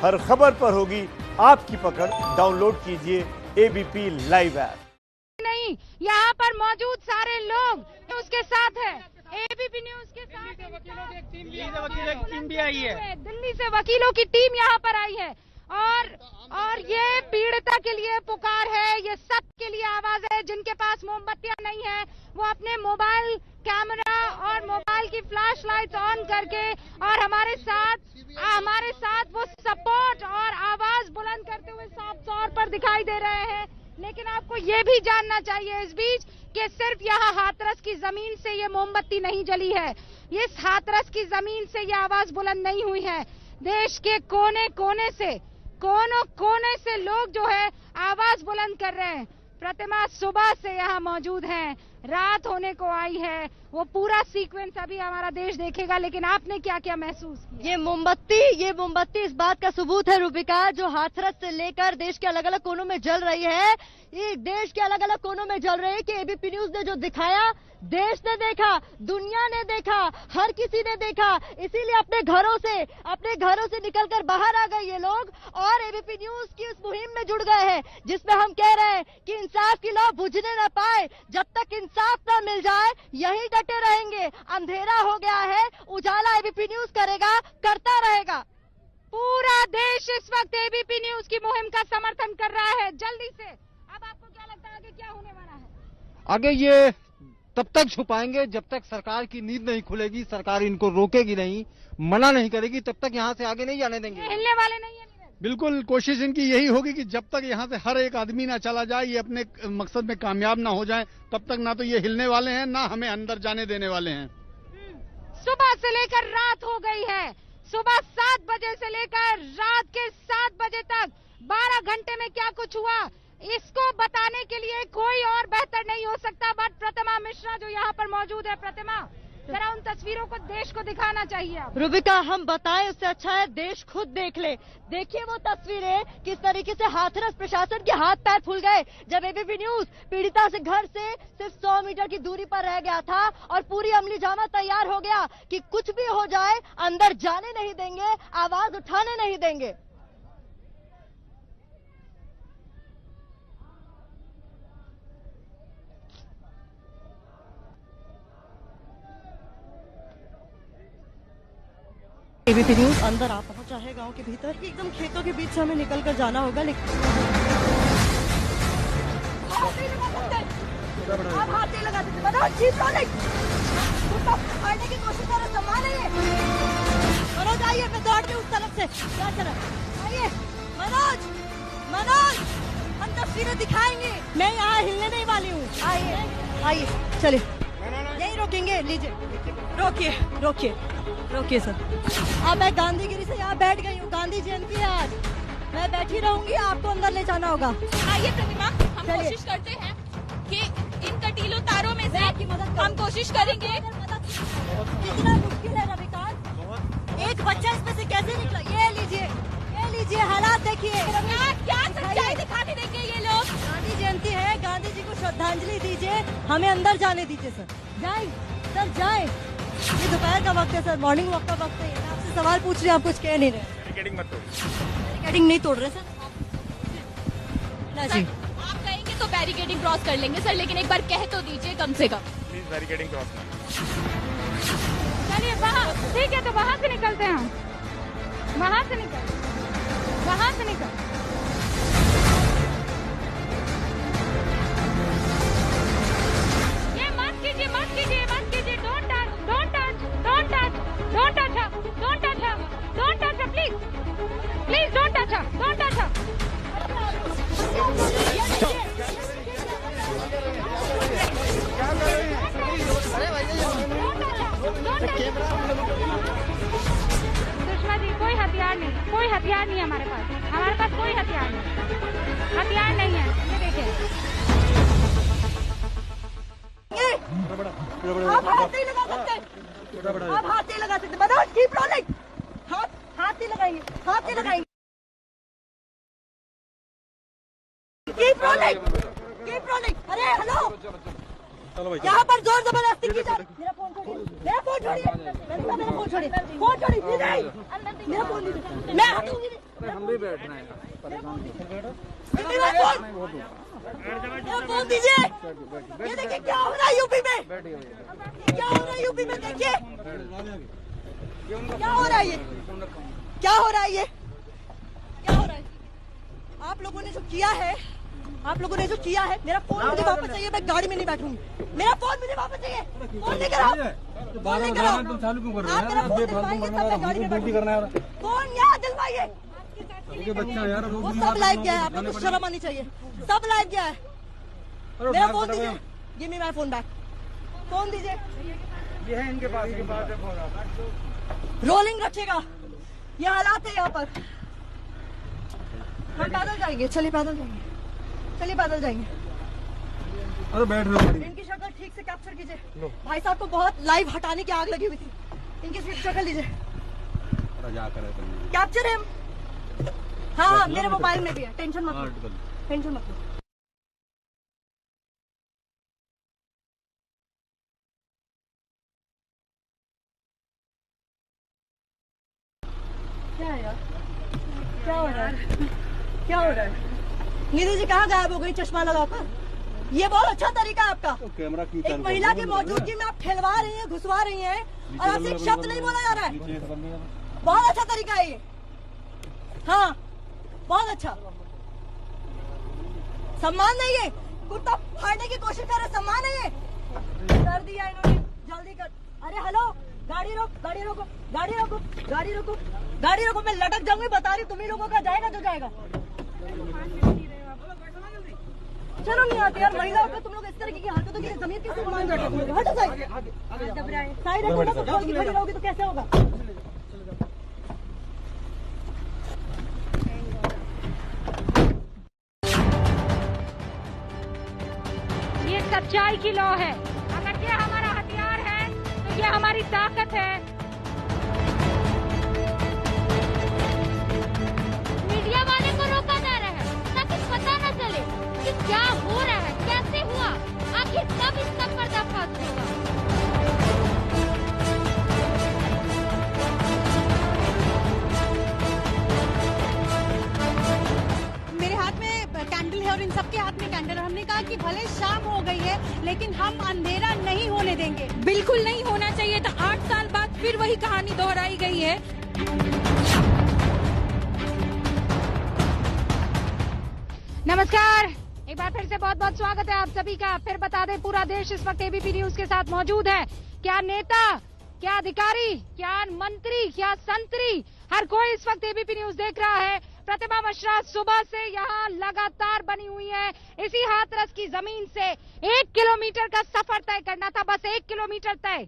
हर खबर पर होगी आपकी पकड़। डाउनलोड कीजिए एबीपी लाइव ऐप। नहीं, यहाँ पर मौजूद सारे लोग उसके साथ है, एबीपी न्यूज के साथ। वकीलों की एक टीम भी आई है, दिल्ली से वकीलों की टीम यहाँ पर आई है और ये पीड़िता के लिए पुकार है, ये सबके लिए आवाज है। जिनके पास मोमबत्तियां नहीं है वो अपने मोबाइल कैमरा और मोबाइल की फ्लैश लाइट्स ऑन करके और हमारे साथ वो सपोर्ट और आवाज बुलंद करते हुए साफ तौर पर दिखाई दे रहे हैं। लेकिन आपको ये भी जानना चाहिए इस बीच कि सिर्फ यहाँ हाथरस की जमीन से ये मोमबत्ती नहीं जली है, इस हाथरस की जमीन से ये आवाज बुलंद नहीं हुई है। देश के कोने कोने से लोग जो है आवाज बुलंद कर रहे हैं। प्रतिमा सुबह से यहाँ मौजूद हैं, रात होने को आई है, वो पूरा सीक्वेंस अभी हमारा देश देखेगा। लेकिन आपने क्या क्या महसूस किया? ये मोमबत्ती इस बात का सबूत है रूबिका, जो हाथरस से लेकर देश के अलग अलग कोनों में जल रही है। ये देश के अलग अलग कोनों में जल रही है कि एबीपी न्यूज ने जो दिखाया देश ने देखा, दुनिया ने देखा, हर किसी ने देखा। इसीलिए अपने घरों से निकलकर बाहर आ गए ये लोग और एबीपी न्यूज की उस मुहिम में जुड़ गए हैं, जिसमें हम कह रहे हैं कि इंसाफ की लौ बुझने न पाए। जब तक इंसाफ न मिल जाए यहीं डटे रहेंगे। अंधेरा हो गया है, उजाला एबीपी न्यूज करेगा, करता रहेगा। पूरा देश इस वक्त एबीपी न्यूज की मुहिम का समर्थन कर रहा है। जल्दी से अब आपको क्या लगता है आगे क्या होने वाला है? आगे ये तब तक छुपाएंगे जब तक सरकार की नींद नहीं खुलेगी, सरकार इनको रोकेगी नहीं, मना नहीं करेगी, तब तक यहाँ से आगे नहीं जाने देंगे। हिलने वाले नहीं है। बिल्कुल कोशिश इनकी यही होगी कि जब तक यहाँ से हर एक आदमी ना चला जाए, ये अपने मकसद में कामयाब ना हो जाए, तब तक ना तो ये हिलने वाले हैं ना हमें अंदर जाने देने वाले हैं। सुबह से लेकर रात हो गई है, सुबह 7 बजे से लेकर रात के 7 बजे तक 12 घंटे में क्या कुछ हुआ इसको बताने के लिए कोई और बेहतर नहीं हो सकता बट प्रतिमा मिश्रा जो यहाँ पर मौजूद है। प्रतिमा, जरा उन तस्वीरों को देश को दिखाना चाहिए आप। रूबिका, हम बताएं उससे अच्छा है देश खुद देख ले। देखिए वो तस्वीरें, किस तरीके से हाथरस प्रशासन के हाथ पैर फूल गए जब एबीपी न्यूज पीड़िता से घर से सिर्फ 100 मीटर की दूरी पर रह गया था और पूरी अमली जामा तैयार हो गया कि कुछ भी हो जाए अंदर जाने नहीं देंगे, आवाज उठाने नहीं देंगे। एबीपी न्यूज अंदर आ पहुंचा है गांव के भीतर, एकदम खेतों के बीच से हमें निकलकर जाना होगा। लेकिन आप हाथ नहीं लगा देते, मनोज जी की कोशिश कर रहे हैं। मनोज आइए, मैं दौड़ के उस तरफ से आइए। मनोज हम तस्वीरें दिखाएंगे, मैं यहाँ हिलने नहीं वाली हूँ। आइए चलिए, यही रोकेंगे। लीजिए, रोकिए सर। अब मैं गांधीगिरी से यहाँ बैठ गई हूँ, गांधी जयंती है आज, मैं बैठी रहूंगी, आपको अंदर ले जाना होगा। आइए प्रतिमा, हम कोशिश करते हैं कि इन कटीलों तारों में से हम कोशिश करेंगे। कितना मुश्किल है रविकांत, एक बच्चा इसमें से कैसे निकला? ये लीजिए हालात देखिए। क्या सच्चाई दिखाने देंगे ये लोग? गांधी जयंती है, गांधी जी को श्रद्धांजलि दीजिए, हमें अंदर जाने दीजिए सर। जाए। ये दोपहर का वक्त है सर, मॉर्निंग वॉक का वक्त है। मैं आपसे सवाल पूछ रही हूँ, आप कुछ कह नहीं रहे। बैरिकेडिंग नहीं तोड़ रहे सर ना जी? आप कहेंगे तो बैरिकेडिंग क्रॉस कर लेंगे सर, लेकिन एक बार कह तो दीजिए कम से कम। प्लीज बैरिकेडिंग क्रॉस चलिए वहाँ, ठीक है तो वहाँ से निकलते हैं हम, वहाँ से निकल। ये मत कीजिए, don't touch her, please don't touch her. Sushma ji, कोई हथियार नहीं हमारे पास कोई हथियार नहीं है। ये देखिए, आप हाथ नहीं लगा सकते, मनोज कीप रोलिंग। हाथ नहीं लगाएंगे। Keep rolling. अरे हेलो, यहाँ पर जोर जबरदस्ती की जा रही है। मेरा फोन छोड़िए, मेरा फोन छोड़िए, मैं हटूंगी नहीं। हम भी बैठ रहे हैं परेशान। फोन दीजिए। ये देखिए क्या हो रहा है यूपी में, क्या हो रहा है यूपी में, देखिए क्या हो रहा है, ये क्या हो रहा है, ये क्या हो रहा है। आप लोगों ने जो किया है, आप लोगों ने जो किया है, मेरा फोन मुझे वापस चाहिए, मैं गाड़ी में नहीं बैठूंगी, मेरा फोन मुझे वापस चाहिए, फोन लेकर आओ, फोन लेकर आओ, आप मेरा फोन दिलवाइए तब मैं गाड़ी में बैठूंगी, फोन यहाँ दिलवाइए। बच्चा यार वो सब लाइव गया है, आप लोगों को शर्म आनी चाहिए, सब लाइव गया है। मेरा फोन दीजिए, give me my phone back, phone दीजिए। ये है इनके पास रोलिंग रखिएगा, ये हालात है यहाँ पर। हम पैदल जाएंगे, चलिए पैदल जाएंगे, चलिए पैदल जाएंगे। अरे बैठ रहे हो, इनकी शक्ल ठीक से कैप्चर कीजिए। भाई साहब को बहुत लाइव हटाने की आग लगी हुई थी, इनकी शक्ल लीजिए, कैप्चर है। हाँ मेरे मोबाइल में भी है, टेंशन मत लो, टेंशन मत लो। क्या है यार, क्या हो रहा है, क्या हो रहा है। नीरू जी कहाँ गायब हो गई चश्मा लगाकर, ये बहुत अच्छा तरीका है आपका। कैमरा एक महिला की मौजूदगी में आप ठेलवा रही हैं, घुसवा रही हैं और आपसे एक शब्द नहीं बोला जा रहा है। बहुत अच्छा तरीका है ये, हाँ बहुत अच्छा। सम्मान नहीं है, कुत्ता फाड़ने की कोशिश कर रहे, सम्मान नहीं है। कर दिया इन्होंने, जल्दी कर। अरे हेलो, गाड़ी रोक, गाड़ी रोको, गाड़ी रोको, गाड़ी रोको, गाड़ी रोको, मैं लटक जाऊंगी, बता रही तुम्ही लोगों का जाएगा जो जाएगा। चलो नहीं आते यार, महिला होकर तुम लोग इस तरह की हरकतों की जमीन किसको मान जाते हो। हटो साइड, साइड रखो ना, तो खड़ी रहोगी तो कैसे होगा। ये सच्चाई की लौ है, अगर ये हमारा हथियार है तो ये हमारी ताकत है। मीडिया वाले को रोका जा रहा है ताकि पता न चले कि क्या हो रहा है, कैसे हुआ, आखिर कब इसका पर्दाफाश होगा। मेरे हाथ में कैंडल है और इन सबके हाथ में कैंडल है। हमने कहा कि भले शाम हो गई है लेकिन हम अंधेरा नहीं होने देंगे। बिल्कुल नहीं होना चाहिए था। 8 साल बाद फिर वही कहानी दोहराई गई है। नमस्कार, एक बार फिर से बहुत बहुत स्वागत है आप सभी का। फिर बता दें, पूरा देश इस वक्त एबीपी न्यूज के साथ मौजूद है। क्या नेता, क्या अधिकारी, क्या मंत्री, क्या संतरी, हर कोई इस वक्त एबीपी न्यूज देख रहा है। प्रतिमा मिश्रा सुबह से यहाँ लगातार बनी हुई है। इसी हाथरस की जमीन से 1 किलोमीटर का सफर तय करना था, बस 1 किलोमीटर तय,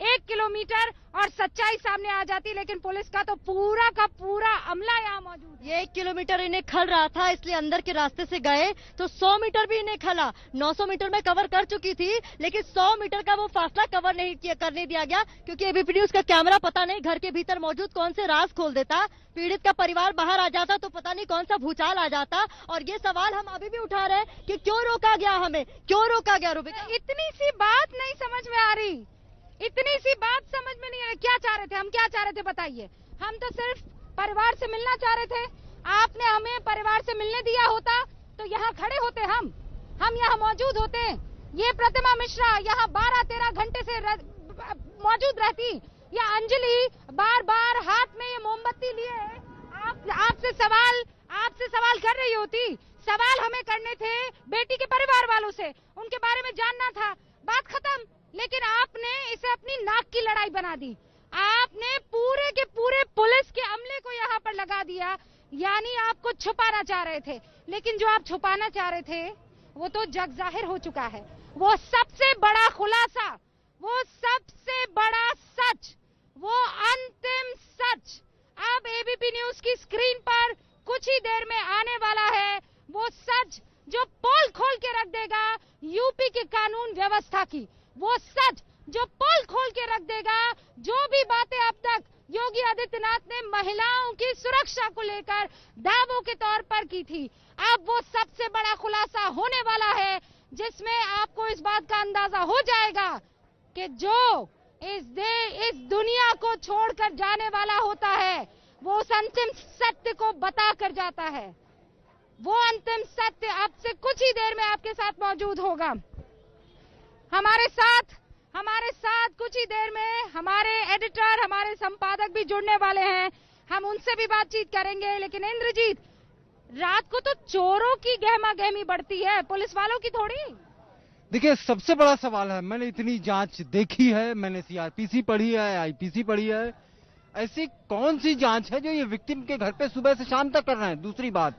1 किलोमीटर और सच्चाई सामने आ जाती। लेकिन पुलिस का तो पूरा का पूरा अमला यहाँ मौजूद है। ये 1 किलोमीटर इन्हें खल रहा था, इसलिए अंदर के रास्ते से गए तो 100 मीटर भी इन्हें खला। 900 मीटर में कवर कर चुकी थी, लेकिन 100 मीटर का वो फासला कवर नहीं करने दिया गया, क्योंकि एबीपी न्यूज का कैमरा पता नहीं घर के भीतर मौजूद कौन से राज खोल देता। पीड़ित का परिवार बाहर आ जाता तो पता नहीं कौन सा भूचाल आ जाता। और ये सवाल हम अभी भी उठा रहे हैं कि क्यों रोका गया, हमें क्यों रोका गया। रूबिका, इतनी सी बात नहीं समझ में आ रही, इतनी सी बात समझ में नहीं आ रही। क्या चाह रहे थे हम, क्या चाह रहे थे बताइए। हम तो सिर्फ परिवार से मिलना चाह रहे थे। आपने हमें परिवार से मिलने दिया होता तो यहाँ खड़े होते, हम यहाँ मौजूद होते। ये प्रतिमा मिश्रा यहाँ 12-13 घंटे से मौजूद रहती, या अंजलि बार बार हाथ में ये मोमबत्ती लिए आपसे सवाल कर रही होती। सवाल हमें करने थे बेटी के परिवार वालों से, उनके बारे में जानना था, बात खत्म। लेकिन आपने इसे अपनी नाक की लड़ाई बना दी। आपने पूरे के पूरे पुलिस के अमले को यहाँ पर लगा दिया, यानी आपको छुपाना चाह रहे थे। लेकिन जो आप छुपाना चाह रहे थे वो तो जग जाहिर हो चुका है। वो सबसे बड़ा खुलासा, वो सबसे बड़ा सच, वो अंतिम सच अब एबीपी न्यूज की स्क्रीन पर कुछ ही देर में आने वाला है। वो सच जो पोल खोल के रख देगा यूपी की कानून व्यवस्था की, वो सच जो पोल खोल के रख देगा जो भी बातें अब तक योगी आदित्यनाथ ने महिलाओं की सुरक्षा को लेकर दावों के तौर पर की थी। अब वो सबसे बड़ा खुलासा होने वाला है, जिसमें आपको इस बात का अंदाजा हो जाएगा कि जो इस दुनिया को छोड़कर जाने वाला होता है वो उस अंतिम सत्य को बता कर जाता है। वो अंतिम सत्य अब से कुछ ही देर में आपके साथ मौजूद होगा। हमारे साथ कुछ ही देर में हमारे एडिटर, हमारे संपादक भी जुड़ने वाले हैं। हम उनसे भी बातचीत करेंगे। लेकिन इंद्रजीत, रात को तो चोरों की गहमा गहमी बढ़ती है, पुलिस वालों की थोड़ी। देखिए, सबसे बड़ा सवाल है, मैंने इतनी जांच देखी है, मैंने सीआरपीसी पढ़ी है, आईपीसी पढ़ी है, ऐसी कौन सी जांच है जो ये विक्टिम के घर पे सुबह से शाम तक कर रहे हैं। दूसरी बात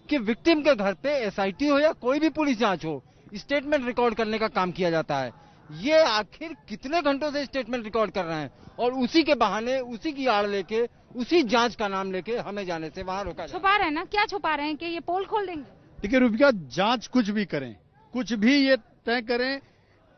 कि विक्टिम के घर पे एसआईटी हो या कोई भी पुलिस जांच हो, स्टेटमेंट रिकॉर्ड करने का काम किया जाता है। ये आखिर कितने घंटों से स्टेटमेंट रिकॉर्ड कर रहे हैं और उसी के बहाने, उसी की आड़ लेके, उसी जांच का नाम लेके हमें जाने से वहां रोका। छुपा रहे हैं ना, क्या छुपा रहे हैं कि ये पोल खोल देंगे? देखिए रूबिका, जांच कुछ भी करें, कुछ भी ये तय करें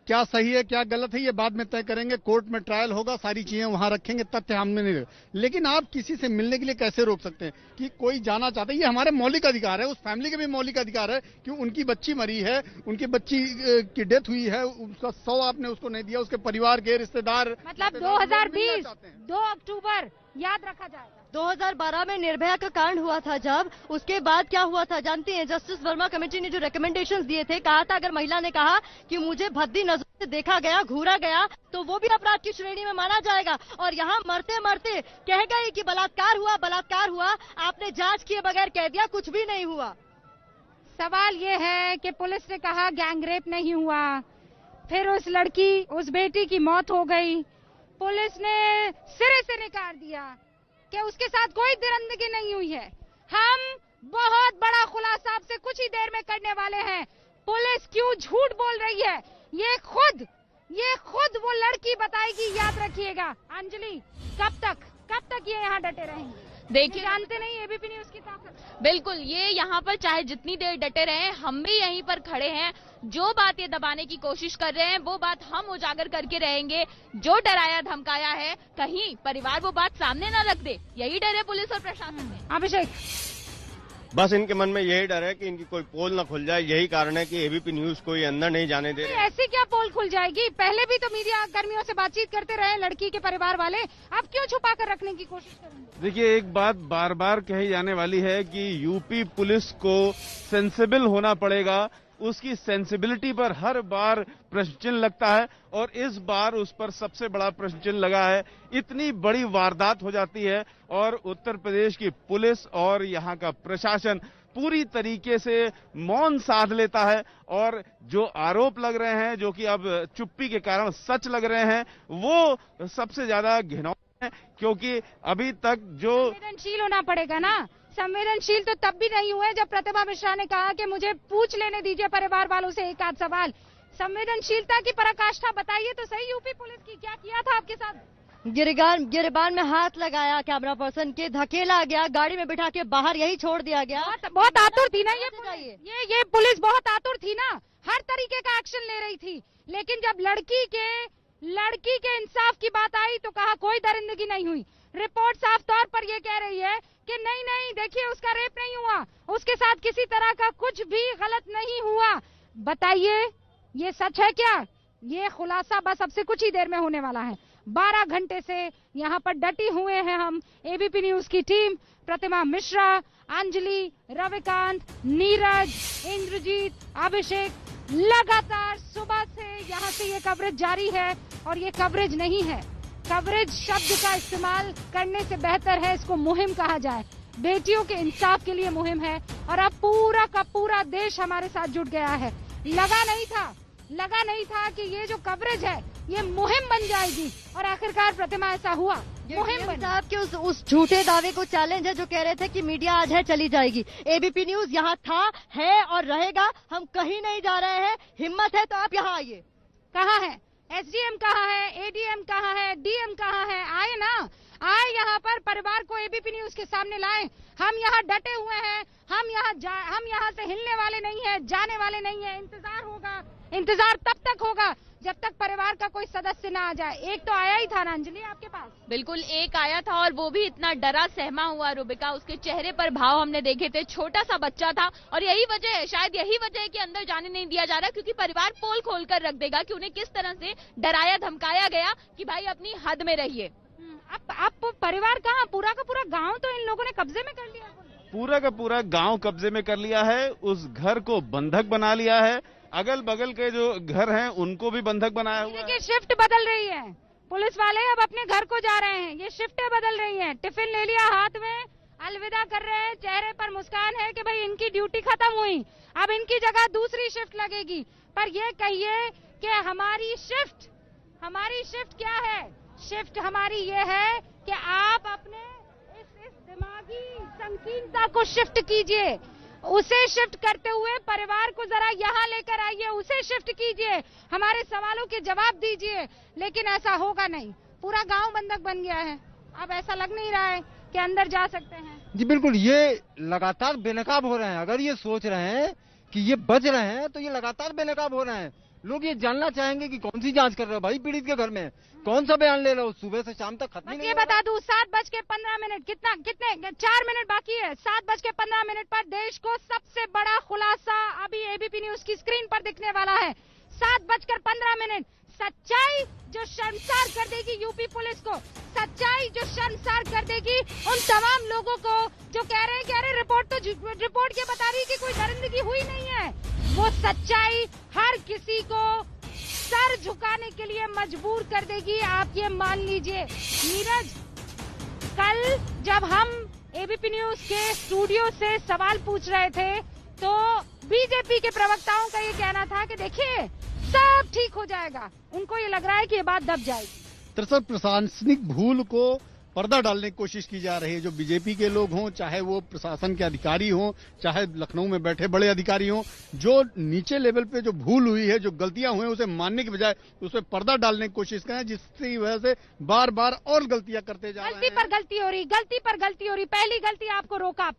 क्या सही है क्या गलत है, ये बाद में तय करेंगे। कोर्ट में ट्रायल होगा, सारी चीजें वहां रखेंगे, तथ्य हमने नहीं रखे। लेकिन आप किसी से मिलने के लिए कैसे रोक सकते हैं कि कोई जाना चाहता है? ये हमारे मौलिक अधिकार है, उस फैमिली के भी मौलिक अधिकार है कि उनकी बच्ची मरी है, उनकी बच्ची की डेथ हुई है, उसका शव आपने उसको नहीं दिया, उसके परिवार के रिश्तेदार। मतलब 2020 2 अक्टूबर याद रखा जाएगा। 2012 में निर्भया का कांड हुआ था, जब उसके बाद क्या हुआ था जानती हैं? जस्टिस वर्मा कमेटी ने जो रिकमेंडेशंस दिए थे, कहा था अगर महिला ने कहा कि मुझे भद्दी नजर से देखा गया, घूरा गया, तो वो भी अपराध की श्रेणी में माना जाएगा। और यहाँ मरते मरते कह गई कि बलात्कार हुआ, आपने जांच किए बगैर कह दिया कुछ भी नहीं हुआ। सवाल ये है कि पुलिस ने कहा गैंगरेप नहीं हुआ, फिर उस लड़की, उस बेटी की मौत हो गई। पुलिस ने सिरे से नकार दिया कि उसके साथ कोई दरिंदगी नहीं हुई है। हम बहुत बड़ा खुलासा आपसे कुछ ही देर में करने वाले हैं। पुलिस क्यों झूठ बोल रही है, ये खुद वो लड़की बताएगी, याद रखिएगा। अंजलि, कब तक ये यहाँ डटे रहेंगे? देखिए, जानते नहीं एबीपी न्यूज की ताकत। बिल्कुल, ये यहाँ पर चाहे जितनी देर डटे रहे, हम भी यहीं पर खड़े हैं। जो बात ये दबाने की कोशिश कर रहे हैं वो बात हम उजागर करके रहेंगे। जो डराया धमकाया है, कहीं परिवार वो बात सामने न रख दे, यही डर है पुलिस और प्रशासन में। अभिषेक, बस इनके मन में यही डर है कि इनकी कोई पोल ना खुल जाए। यही कारण है कि एबीपी न्यूज कोई अंदर नहीं जाने दे रहे। ऐसे क्या पोल खुल जाएगी? पहले भी तो मीडिया कर्मियों से बातचीत करते रहे लड़की के परिवार वाले, अब क्यों छुपा कर रखने की कोशिश करेंगे? देखिए, एक बात बार बार कही जाने वाली है कि यूपी पुलिस को सेंसिबल होना पड़ेगा। उसकी सेंसिबिलिटी पर हर बार प्रश्न चिन्ह लगता है और इस बार उस पर सबसे बड़ा प्रश्न चिन्ह लगा है। इतनी बड़ी वारदात हो जाती है और उत्तर प्रदेश की पुलिस और यहाँ का प्रशासन पूरी तरीके से मौन साध लेता है और जो आरोप लग रहे हैं, जो कि अब चुप्पी के कारण सच लग रहे हैं, वो सबसे ज्यादा घिनौना है। क्योंकि अभी तक जो संवेदनशील होना पड़ेगा ना। संवेदनशील तो तब भी नहीं हुए जब प्रतिभा मिश्रा ने कहा कि मुझे पूछ लेने दीजिए परिवार वालों से एक आध सवाल। संवेदनशीलता की पराकाष्ठा बताइए तो सही यूपी पुलिस की, क्या किया था आपके साथ? गिरबान में हाथ लगाया, कैमरा पर्सन के धकेला गया, गाड़ी में बिठा के बाहर यही छोड़ दिया गया। बहुत आतुर थी ना ये पुलिस बहुत आतुर थी ना, हर तरीके का एक्शन ले रही थी। लेकिन जब लड़की के इंसाफ की बात आई तो कहा कोई दरिंदगी नहीं हुई। रिपोर्ट साफ तौर पर ये कह रही है कि नहीं, देखिए उसका रेप नहीं हुआ, उसके साथ किसी तरह का कुछ भी गलत नहीं हुआ। बताइए ये सच है क्या? ये खुलासा बस अब से कुछ ही देर में होने वाला है। 12 घंटे से यहाँ पर डटी हुए हैं हम, एबीपी न्यूज की टीम, प्रतिमा मिश्रा, अंजलि, रविकांत, नीरज, इंद्रजीत, अभिषेक। लगातार सुबह से यहाँ से ये कवरेज जारी है और ये कवरेज नहीं है। कवरेज शब्द का इस्तेमाल करने से बेहतर है इसको मुहिम कहा जाए। बेटियों के इंसाफ के लिए मुहिम है और अब पूरा का पूरा देश हमारे साथ जुट गया है। लगा नहीं था कि ये जो कवरेज है ये मुहिम बन जाएगी और आखिरकार प्रतिमा ऐसा हुआ, मुहिम बन। साहब के उस झूठे दावे को चैलेंज है जो कह रहे थे कि मीडिया आज है चली जाएगी। एबीपी न्यूज यहाँ था, है और रहेगा। हम कहीं नहीं जा रहे हैं। हिम्मत है तो आप यहाँ आइए। कहाँ है एसडीएम, कहाँ है एडीएम, कहाँ है डीएम, कहाँ है? आए ना, आए यहाँ पर, परिवार को एबीपी न्यूज के सामने लाएं। हम यहाँ डटे हुए हैं, हम यहाँ से हिलने वाले नहीं हैं, जाने वाले नहीं हैं। इंतजार होगा, इंतजार तब तक होगा जब तक परिवार का कोई सदस्य ना आ जाए। एक तो आया ही था ना अंजलि आपके पास? बिल्कुल, एक आया था और वो भी इतना डरा सहमा हुआ रूबिका, उसके चेहरे पर भाव हमने देखे थे। छोटा सा बच्चा था और यही वजह है, शायद यही वजह है कि अंदर जाने नहीं दिया जा रहा, क्योंकि परिवार पोल खोल कर रख देगा कि उन्हें किस तरह से डराया धमकाया गया कि भाई अपनी हद में रहिए। अब परिवार कहाँ, पूरा का पूरा गांव तो इन लोगों ने कब्जे में कर लिया। पूरा का पूरा गांव कब्जे में कर लिया है, उस घर को बंधक बना लिया है, अगल बगल के जो घर हैं उनको भी बंधक बनाया हुआ है। देखिए शिफ्ट बदल रही है, पुलिस वाले अब अपने घर को जा रहे हैं, ये शिफ्टें बदल रही हैं। टिफिन ले लिया हाथ में, अलविदा कर रहे हैं, चेहरे पर मुस्कान है कि भाई इनकी ड्यूटी खत्म हुई, अब इनकी जगह दूसरी शिफ्ट लगेगी। पर ये कहिए कि हमारी शिफ्ट क्या है? शिफ्ट हमारी ये है कि आप अपने इस दिमागी संकीर्णता को शिफ्ट कीजिए, उसे शिफ्ट करते हुए परिवार को जरा यहाँ लेकर आइए, उसे शिफ्ट कीजिए, हमारे सवालों के जवाब दीजिए। लेकिन ऐसा होगा नहीं, पूरा गांव बंधक बन गया है, अब ऐसा लग नहीं रहा है कि अंदर जा सकते हैं। जी बिल्कुल, ये लगातार बेनकाब हो रहे हैं। अगर ये सोच रहे हैं कि ये बच रहे हैं तो ये लगातार बेनकाब हो रहे हैं। लोग ये जानना चाहेंगे कि कौन सी जांच कर रहे हो भाई, पीड़ित के घर में कौन सा बयान ले रहे हो, सुबह से शाम तक खत्म नहीं। ये बता दूं, 7:15 कितने 4 मिनट बाकी है। 7:15 पर देश को सबसे बड़ा खुलासा अभी एबीपी न्यूज की स्क्रीन पर दिखने वाला है। 7:15, सच्चाई जो शर्मसार कर देगी यूपी पुलिस को, सच्चाई जो शर्मसार कर देगी उन तमाम लोगों को जो कह रहे हैं कि अरे रिपोर्ट ये बता रही है कि कोई दरिंदगी हुई नहीं है। वो सच्चाई हर किसी को सर झुकाने के लिए मजबूर कर देगी, आप ये मान लीजिए। नीरज, कल जब हम एबीपी न्यूज के स्टूडियो से सवाल पूछ रहे थे तो बीजेपी के प्रवक्ताओं का ये कहना था कि देखिए सब ठीक हो जाएगा, उनको ये लग रहा है कि ये बात दब जाएगी। दरअसल प्रशासनिक भूल को पर्दा डालने की कोशिश की जा रही है। जो बीजेपी के लोग हों, चाहे वो प्रशासन के अधिकारी हों, चाहे लखनऊ में बैठे बड़े अधिकारी हों, जो नीचे लेवल पे जो भूल हुई है, जो गलतियां हुई हैं, उसे मानने की बजाय उस पर पर्दा डालने की कोशिश करें, जिसकी वजह से बार बार और गलतियां करते जा रहे हैं। गलती पर गलती हो रही। पहली गलती आपको रोका,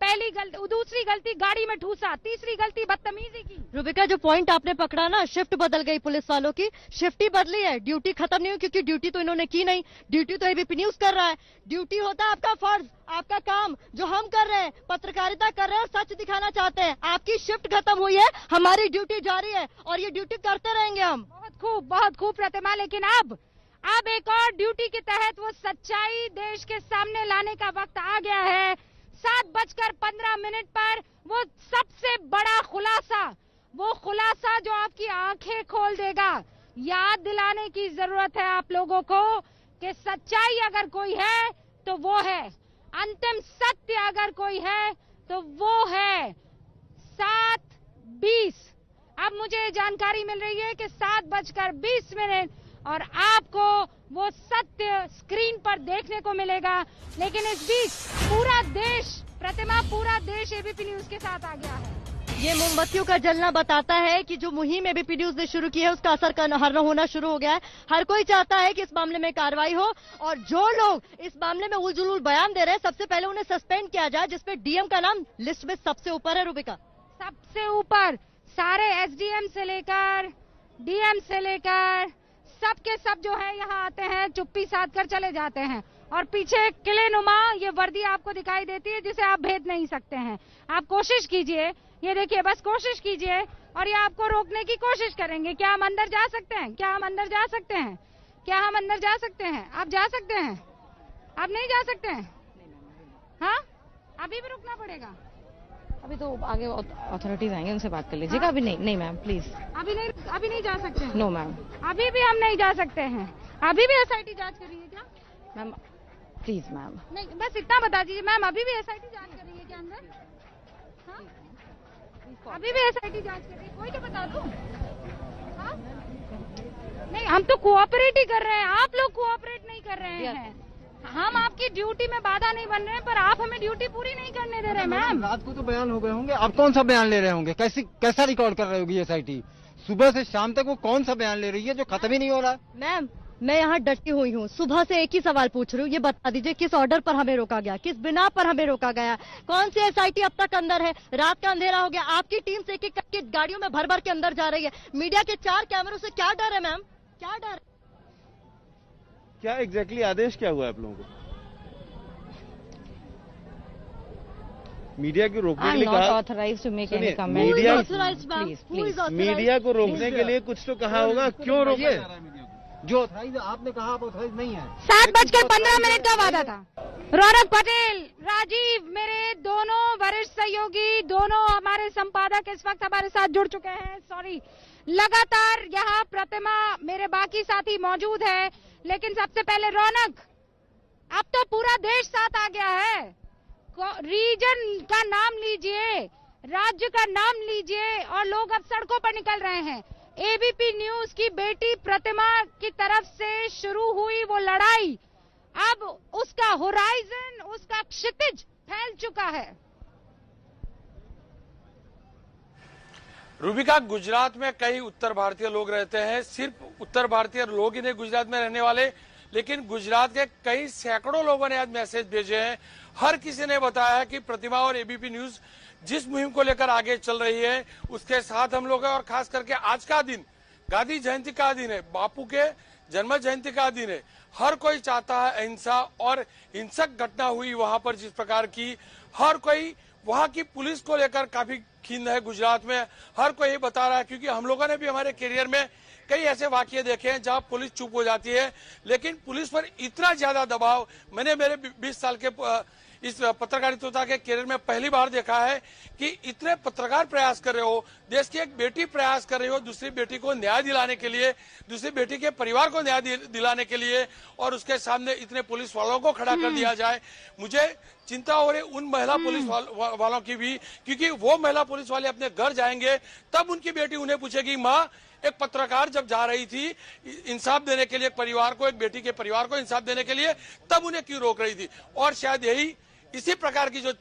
दूसरी गलती गाड़ी में ठूसा, तीसरी गलती बदतमीजी की। रूबिका, जो पॉइंट आपने पकड़ा ना, शिफ्ट बदल गई पुलिस वालों की, शिफ्ट ही बदली है, ड्यूटी खत्म नहीं हुई, क्योंकि ड्यूटी तो इन्होंने की नहीं, ड्यूटी तो एबीपी न्यूज कर रहा है। ड्यूटी होता है आपका फर्ज, आपका काम, जो हम कर रहे हैं, पत्रकारिता कर रहे हैं, सच दिखाना चाहते हैं। आपकी शिफ्ट खत्म हुई है, हमारी ड्यूटी जारी है और ये ड्यूटी करते रहेंगे हम। बहुत खूब प्रतिमा, लेकिन अब एक और ड्यूटी के तहत वो सच्चाई देश के सामने लाने का वक्त आ गया है। 7:15 पर वो सबसे बड़ा खुलासा, वो खुलासा जो आपकी आंखें खोल देगा। याद दिलाने की जरूरत है आप लोगों को कि सच्चाई अगर कोई है तो वो है, अंतिम सत्य अगर कोई है तो वो है 7:20। अब मुझे जानकारी मिल रही है कि 7:20 और आपको वो सत्य स्क्रीन पर देखने को मिलेगा। लेकिन इस बीच पूरा देश एबीपी न्यूज के साथ आ गया है। ये मोमबत्तियों का जलना बताता है कि जो मुहिम एबीपी न्यूज ने शुरू की है उसका असर होना शुरू हो गया है। हर कोई चाहता है कि इस मामले में कार्रवाई हो और जो लोग इस मामले में उलझुल बयान दे रहे हैं सबसे पहले उन्हें सस्पेंड किया जाए, जिसपे डीएम का नाम लिस्ट में सबसे ऊपर है। रूबिका, सबसे ऊपर सारे एसडीएम से लेकर डीएम से लेकर सबके सब जो है यहाँ आते हैं, चुप्पी साध कर चले जाते हैं और पीछे किले नुमा ये वर्दी आपको दिखाई देती है जिसे आप भेद नहीं सकते हैं। आप कोशिश कीजिए, ये देखिए, बस कोशिश कीजिए और ये आपको रोकने की कोशिश करेंगे। क्या हम अंदर जा सकते हैं? क्या हम अंदर जा सकते हैं? क्या हम अंदर जा सकते हैं? आप जा सकते हैं? आप नहीं जा सकते हैं? हाँ, अभी भी रुकना पड़ेगा। अभी तो आगे अथॉरिटीज आएंगे, उनसे बात कर लीजिएगा। हाँ? अभी नहीं मैम, प्लीज। अभी नहीं जा सकते हैं? नो मैम, अभी भी हम नहीं जा सकते हैं। अभी भी एसआईटी जांच कर रही है क्या मैम? Please ma'am. नहीं, बस इतना बता दीजिए मैम, अभी भी एसआईटी जांच कर रही है क्या अंदर? हाँ? अभी भी एसआईटी जांच कर रही है, कोई तो बता दो। हाँ? नहीं, हम तो कोऑपरेट ही कर रहे हैं, आप लोग कोऑपरेट नहीं कर रहे हैं। हम आपकी ड्यूटी में बाधा नहीं बन रहे हैं, पर आप हमें ड्यूटी पूरी नहीं करने दे रहे मैम। रात को तो बयान हो गए होंगे, आप कौन सा बयान ले रहे होंगे? कैसा रिकॉर्ड कर रही होगी एसआईटी? सुबह से शाम तक वो कौन सा बयान ले रही है जो खत्म ही नहीं हो रहा? मैम, मैं यहाँ डटी हुई हूँ, सुबह से एक ही सवाल पूछ रही हूँ, ये बता दीजिए किस ऑर्डर पर हमें रोका गया, किस बिना पर हमें रोका गया, कौन सी एसआईटी अब तक अंदर है? रात का अंधेरा हो गया, आपकी टीम से एक करके गाड़ियों में भर भर के अंदर जा रही है। मीडिया के 4 कैमरों से क्या डर है मैम? क्या डर? क्या एग्जैक्टली आदेश क्या हुआ है आप लोगों को? मीडिया को रोकने के लिए कहा? Authorised to make any comment. Media को रोकने के लिए कुछ तो कहा होगा, क्यों रोका जा रहा है मीडिया को? जो ऑथराइज आपने कहा आप ऑथराइज नहीं है। 7:15 का वादा था। रौनक पटेल, राजीव, मेरे दोनों वरिष्ठ सहयोगी, दोनों हमारे संपादक इस वक्त हमारे साथ जुड़ चुके हैं। सॉरी, लगातार यहाँ प्रतिमा मेरे बाकी साथी मौजूद है, लेकिन सबसे पहले रौनक, अब तो पूरा देश साथ आ गया है। रीजन का नाम लीजिए, राज्य का नाम लीजिए और लोग अब सड़कों पर निकल रहे हैं। एबीपी न्यूज की बेटी प्रतिमा की तरफ से शुरू हुई वो लड़ाई, अब उसका होराइजन, उसका क्षितिज फैल चुका है। रूबिका, गुजरात में कई उत्तर भारतीय लोग रहते हैं। सिर्फ उत्तर भारतीय लोग ही नहीं गुजरात में रहने वाले, लेकिन गुजरात के कई सैकड़ों लोगों ने आज मैसेज भेजे हैं। हर किसी ने बताया है कि प्रतिमा और एबीपी न्यूज जिस मुहिम को लेकर आगे चल रही है उसके साथ हम लोग हैं। और खास करके आज का दिन गांधी जयंती का दिन है, बापू के जन्म जयंती का दिन है। हर कोई चाहता है अहिंसा, और हिंसक घटना हुई वहां पर जिस प्रकार की, हर कोई वहां की पुलिस को लेकर काफी खिन्न है गुजरात में। हर कोई ये बता रहा है, क्योंकि हम लोगों ने भी हमारे करियर में कई ऐसे वाकये देखे हैं जहां पुलिस चुप हो जाती है, लेकिन पुलिस पर इतना ज्यादा दबाव मैंने मेरे 20 साल के इस पत्रकारिता के करियर में पहली बार देखा है कि इतने पत्रकार प्रयास कर रहे हो, देश की एक बेटी प्रयास कर रही हो दूसरी बेटी को न्याय दिलाने के लिए, दूसरी बेटी के परिवार को न्याय दिलाने के लिए, और उसके सामने इतने पुलिस वालों को खड़ा कर दिया जाए। मुझे चिंता हो रही उन महिला पुलिस वालों की भी, क्योंकि वो महिला पुलिस वाले अपने घर जाएंगे तब उनकी बेटी उन्हें पूछेगी, माँ एक पत्रकार जब जा रही थी इंसाफ देने के लिए एक परिवार को, एक बेटी के परिवार को इंसाफ देने के लिए, तब उन्हें क्यों रोक रही थी। और शायद यही इसी प्रकार की जो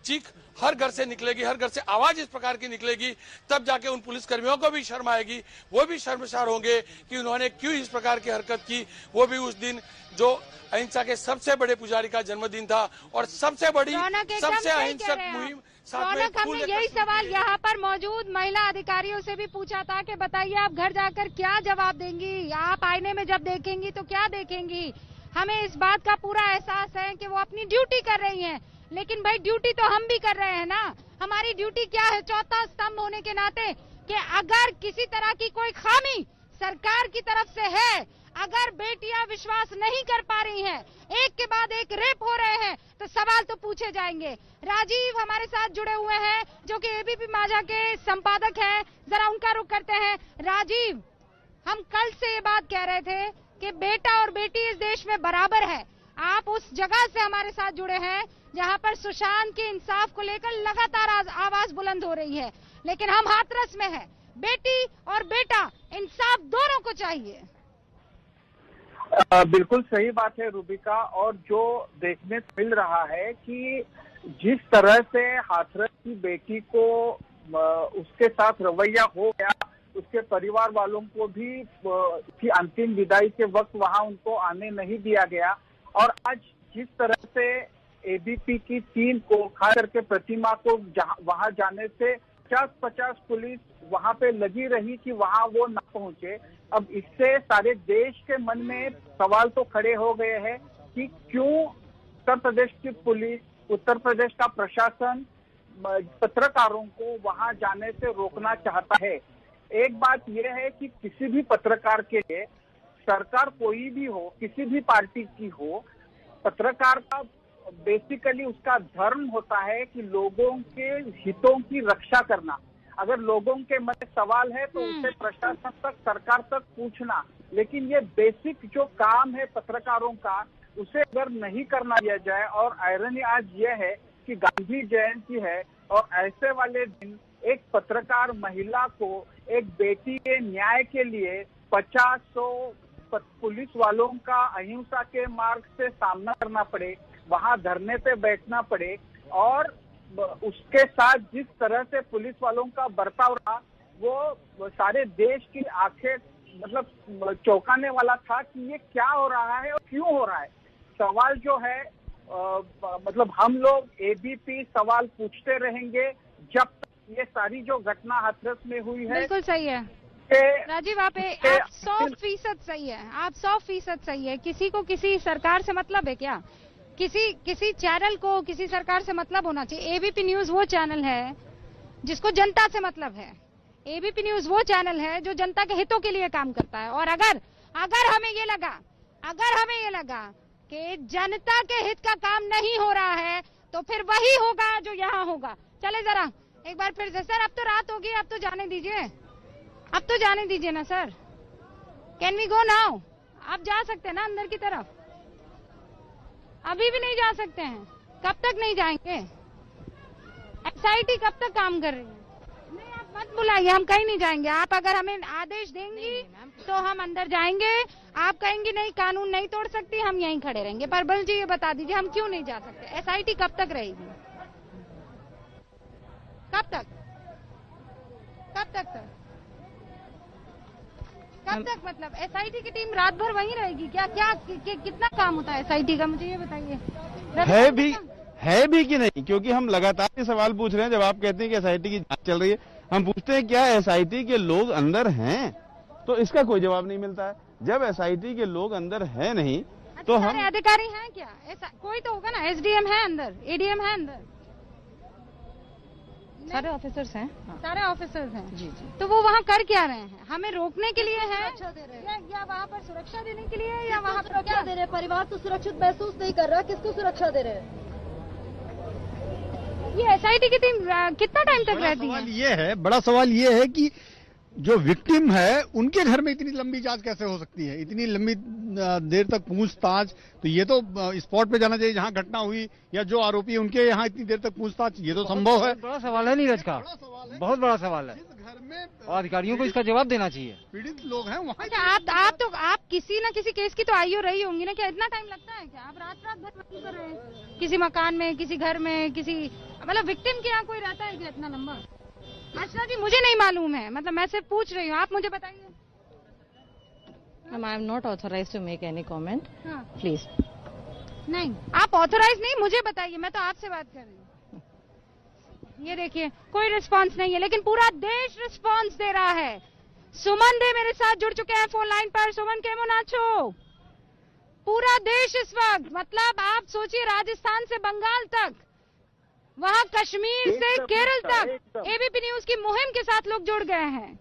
चीख हर घर से निकलेगी, हर घर से आवाज इस प्रकार की निकलेगी, तब जाके उन पुलिसकर्मियों को भी शर्म आएगी, वो भी शर्मसार होंगे कि उन्होंने क्यों इस प्रकार की हरकत की। वो भी उस दिन जो अहिंसा के सबसे बड़े पुजारी का जन्मदिन था और सबसे बड़ी सबसे अहिंसक मुहिम। रौनक, हमने यही सवाल यहाँ पर मौजूद महिला अधिकारियों से भी पूछा था कि बताइए आप घर जाकर क्या जवाब देंगी, आप आईने में जब देखेंगी तो क्या देखेंगी। हमें इस बात का पूरा एहसास है कि वो अपनी ड्यूटी कर रही हैं, लेकिन भाई ड्यूटी तो हम भी कर रहे हैं ना। हमारी ड्यूटी क्या है चौथा स्तंभ होने के नाते, कि अगर किसी तरह की कोई खामी सरकार की तरफ से है, अगर बेटियां विश्वास नहीं कर पा रही हैं, एक के बाद एक रेप हो रहे हैं, तो सवाल तो पूछे जाएंगे। राजीव हमारे साथ जुड़े हुए हैं, जो कि एबीपी माझा के संपादक हैं, जरा उनका रुख करते हैं। राजीव, हम कल से ये बात कह रहे थे कि बेटा और बेटी इस देश में बराबर है। आप उस जगह से हमारे साथ जुड़े हैं जहां पर सुशांत के इंसाफ को लेकर लगातार आवाज बुलंद हो रही है, लेकिन हम हाथरस में हैं। बेटी और बेटा इंसाफ दोनों को चाहिए। बिल्कुल सही बात है रूबिका, और जो देखने को मिल रहा है कि जिस तरह से हाथरस की बेटी को उसके साथ रवैया हो गया, उसके परिवार वालों को भी की अंतिम विदाई के वक्त वहां उनको आने नहीं दिया गया, और आज जिस तरह से एबीपी की टीम को खास करके प्रतिमा को वहां जाने से 50-50 पुलिस वहां पे लगी रही कि वहां वो न पहुंचे। अब इससे सारे देश के मन में सवाल तो खड़े हो गए हैं कि क्यों उत्तर प्रदेश की पुलिस, उत्तर प्रदेश का प्रशासन पत्रकारों को वहां जाने से रोकना चाहता है। एक बात यह है कि किसी भी पत्रकार के लिए, सरकार कोई भी हो, किसी भी पार्टी की हो, पत्रकार का बेसिकली उसका धर्म होता है कि लोगों के हितों की रक्षा करना। अगर लोगों के मन में सवाल है तो उसे प्रशासन तक, सरकार तक पूछना, लेकिन ये बेसिक जो काम है पत्रकारों का, उसे अगर नहीं करना दिया जाए। और आयरनी आज ये है कि गांधी जयंती है और ऐसे वाले दिन एक पत्रकार महिला को एक बेटी के न्याय के लिए 50-100 पुलिस वालों का अहिंसा के मार्ग से सामना करना पड़े, वहां धरने पे बैठना पड़े, और उसके साथ जिस तरह से पुलिस वालों का बर्ताव रहा वो सारे देश की आंखें मतलब चौंकाने वाला था कि ये क्या हो रहा है और क्यों हो रहा है। सवाल जो है मतलब हम लोग एबीपी सवाल पूछते रहेंगे जब तक ये सारी जो घटना हाथरस में हुई है। बिल्कुल सही है राजीव, आप 100% सही है, आप 100% सही है। किसी को किसी सरकार से मतलब है क्या? किसी चैनल को किसी सरकार से मतलब होना चाहिए। एबीपी न्यूज वो चैनल है जिसको जनता से मतलब है। एबीपी न्यूज वो चैनल है जो जनता के हितों के लिए काम करता है। और अगर अगर हमें ये लगा कि जनता के हित का काम नहीं हो रहा है तो फिर वही होगा जो यहाँ होगा। चले जरा एक बार फिर से सर, अब तो रात होगी, अब तो जाने दीजिए ना sir. Can we go now? आप जा सकते हैं ना अंदर की तरफ? अभी भी नहीं जा सकते हैं? कब तक नहीं जाएंगे? एसआईटी कब तक काम कर रही है? नहीं, आप मत बुलाइए, हम कहीं नहीं जाएंगे। आप अगर हमें आदेश देंगी तो हम अंदर जाएंगे। आप कहेंगी नहीं, कानून नहीं तोड़ सकती, हम यहीं खड़े रहेंगे। पर बल जी ये बता दीजिए हम क्यों नहीं जा सकते? एसआईटी कब तक रहेगी? कब तक मतलब एसआईटी की टीम रात भर वहीं रहेगी क्या? कितना काम होता है एसआईटी का, मुझे ये बताइए। है भी कि नहीं, क्योंकि हम लगातार ये सवाल पूछ रहे हैं। जब आप कहते हैं कि एसआईटी की जांच चल रही है, हम पूछते हैं क्या एसआईटी के लोग अंदर हैं? तो इसका कोई जवाब नहीं मिलता है। जब एसआईटी के लोग अंदर हैं नहीं तो हम अधिकारी हैं क्या? ऐसा कोई तो होगा ना, एसडीएम है अंदर, एडीएम है अंदर, सारे ऑफिसर्स हैं। सारे ऑफिसर्स हैं जी। तो वो वहाँ कर क्या रहे हैं? हमें रोकने के लिए है या वहाँ पर सुरक्षा देने के लिए, या वहाँ पर क्या दे रहे हैं? परिवार तो सुरक्षित महसूस नहीं कर रहा, किसको सुरक्षा दे रहे हैं? ये एसआईटी की टीम कितना टाइम तक रहती है? बड़ा सवाल ये है कि जो विक्टिम है उनके घर में इतनी लंबी जांच कैसे हो सकती है? इतनी लंबी देर तक पूछताछ, तो ये तो स्पॉट पे जाना चाहिए जहां घटना हुई, या जो आरोपी है उनके यहाँ इतनी देर तक पूछताछ, ये तो संभव है। बड़ा सवाल है नीरज का, बहुत बड़ा सवाल है घर में, और अधिकारियों को इसका जवाब देना चाहिए। पीड़ित लोग हैं वहाँ। अच्छा, आप किसी न किसी केस की तो आई हो रही होंगी ना? क्या इतना टाइम लगता है क्या? आप रात भर वसूल कर रहे हैं किसी मकान में, किसी घर में, किसी मतलब विक्टिम के यहाँ कोई रहता है क्या इतना लंबा? अच्छा जी, मुझे नहीं मालूम है, मतलब मैं सिर्फ पूछ रही हूँ, आप मुझे बताइए। I am not authorised to make any comment, please. नहीं, आप ऑथराइज नहीं, मुझे बताइए, मैं तो आपसे बात कर रही हूँ। ये देखिए, कोई रिस्पांस नहीं है, लेकिन पूरा देश रिस्पांस दे रहा है। सुमन दे मेरे साथ जुड़ चुके हैं फोन लाइन पर। सुमन के मुनाचो, पूरा देश इस वक्त, मतलब आप सोचिए राजस्थान से बंगाल तक, वहाँ कश्मीर से केरल तक एबीपी न्यूज की मुहिम के साथ लोग जुड़ गए हैं।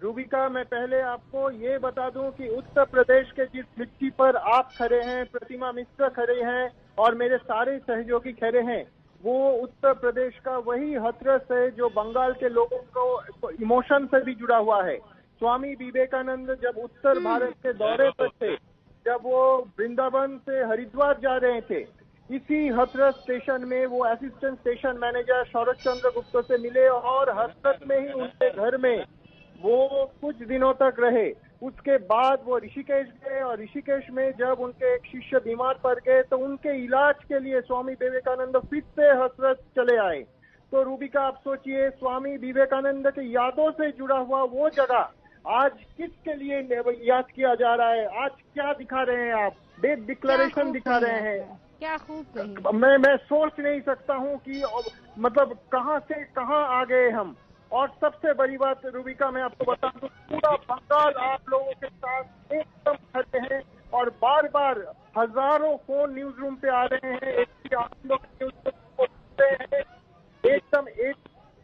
रूबिका, मैं पहले आपको ये बता दूं कि उत्तर प्रदेश के जिस मिट्टी पर आप खड़े हैं, प्रतिमा मिश्रा खड़े हैं और मेरे सारे सहयोगी खड़े हैं, वो उत्तर प्रदेश का वही हथरस है जो बंगाल के लोगों को इमोशन से भी जुड़ा हुआ है। स्वामी विवेकानंद जब उत्तर भारत के दौरे पर थे, जब वो वृंदावन से हरिद्वार जा रहे थे, इसी हथरस स्टेशन में वो असिस्टेंट स्टेशन मैनेजर शरद चंद्र गुप्ता से मिले और हथरस में ही उनके घर में वो कुछ दिनों तक रहे। उसके बाद वो ऋषिकेश गए और ऋषिकेश में जब उनके एक शिष्य बीमार पड़ गए तो उनके इलाज के लिए स्वामी विवेकानंद फिर से हथरस चले आए। तो रूबिका, आप सोचिए, स्वामी विवेकानंद की यादों से जुड़ा हुआ वो जगह आज किसके लिए याद किया जा रहा है? आज क्या दिखा रहे हैं आप? डेथ डिक्लेरेशन दिखा रहे हैं। क्या खूब कही। मैं सोच नहीं सकता हूँ कि मतलब कहाँ से कहाँ आ गए हम। और सबसे बड़ी बात रूबिका, मैं आपको बता दूं, पूरा बंगाल आप लोगों के साथ एकदम खड़े हैं और बार बार हजारों फोन न्यूज रूम पे आ रहे हैं। आप लोग न्यूज को सुनते हैं, एकदम एक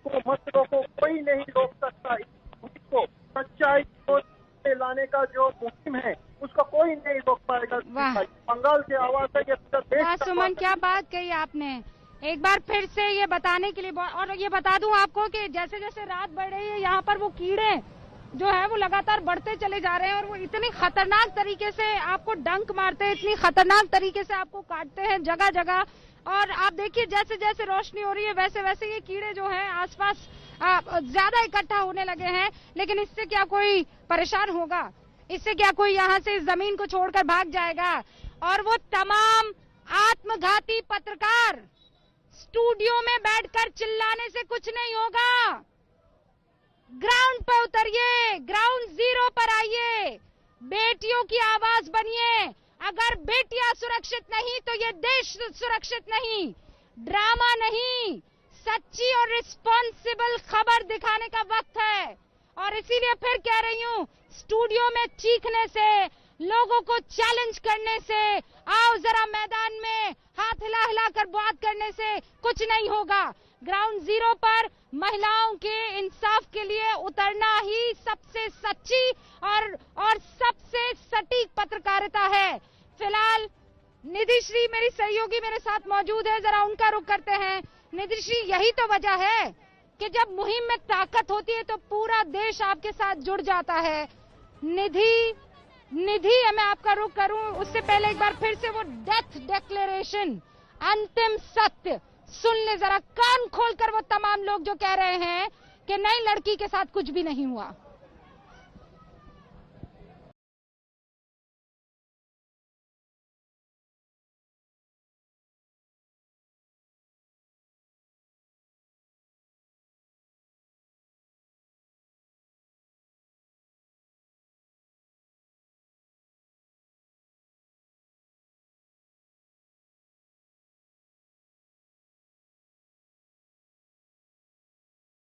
को मत रोको, कोई नहीं रोक सकता इसको। सच्चाई को लाने का जो मुहिम है उसको कोई नहीं रोक पाएगा। बंगाल की आवाज है ये। सुमन, क्या बात कही आपने, एक बार फिर से ये बताने के लिए। और ये बता दूं आपको कि जैसे जैसे रात बढ़ रही है, यहाँ पर वो कीड़े जो है वो लगातार बढ़ते चले जा रहे हैं और वो इतनी खतरनाक तरीके से आपको डंक मारते हैं, इतनी खतरनाक तरीके से आपको काटते हैं जगह जगह। और आप देखिए, जैसे जैसे रोशनी हो रही है वैसे वैसे ये कीड़े जो हैं आसपास ज्यादा इकट्ठा होने लगे हैं। लेकिन इससे क्या कोई परेशान होगा? इससे क्या कोई यहाँ से इस जमीन को छोड़कर भाग जाएगा? और वो तमाम आत्मघाती पत्रकार स्टूडियो में बैठकर चिल्लाने से कुछ नहीं होगा। ग्राउंड पर उतरिए, ग्राउंड जीरो पर आइए, बेटियों की आवाज बनिए। अगर बेटियां सुरक्षित नहीं तो ये देश सुरक्षित नहीं। ड्रामा नहीं, सच्ची और रिस्पॉन्सिबल खबर दिखाने का वक्त है। और इसीलिए फिर कह रही हूँ, स्टूडियो में चीखने से, लोगों को चैलेंज करने से, आओ जरा मैदान में हाथ हिला हिला कर बात करने से कुछ नहीं होगा। ग्राउंड जीरो पर महिलाओं के इंसाफ के लिए उतरना ही सबसे सच्ची और सबसे सटीक पत्रकारिता है। फिलहाल निधि श्री मेरी सहयोगी मेरे साथ मौजूद है, जरा उनका रुख करते हैं। निधि श्री, यही तो वजह है कि जब मुहिम में ताकत होती है तो पूरा देश आपके साथ जुड़ जाता है। निधि, मैं आपका रुख करूं उससे पहले एक बार फिर से वो डेथ डिक्लेरेशन, अंतिम सत्य सुन ले जरा, कान खोलकर वो तमाम लोग जो कह रहे हैं कि नई लड़की के साथ कुछ भी नहीं हुआ।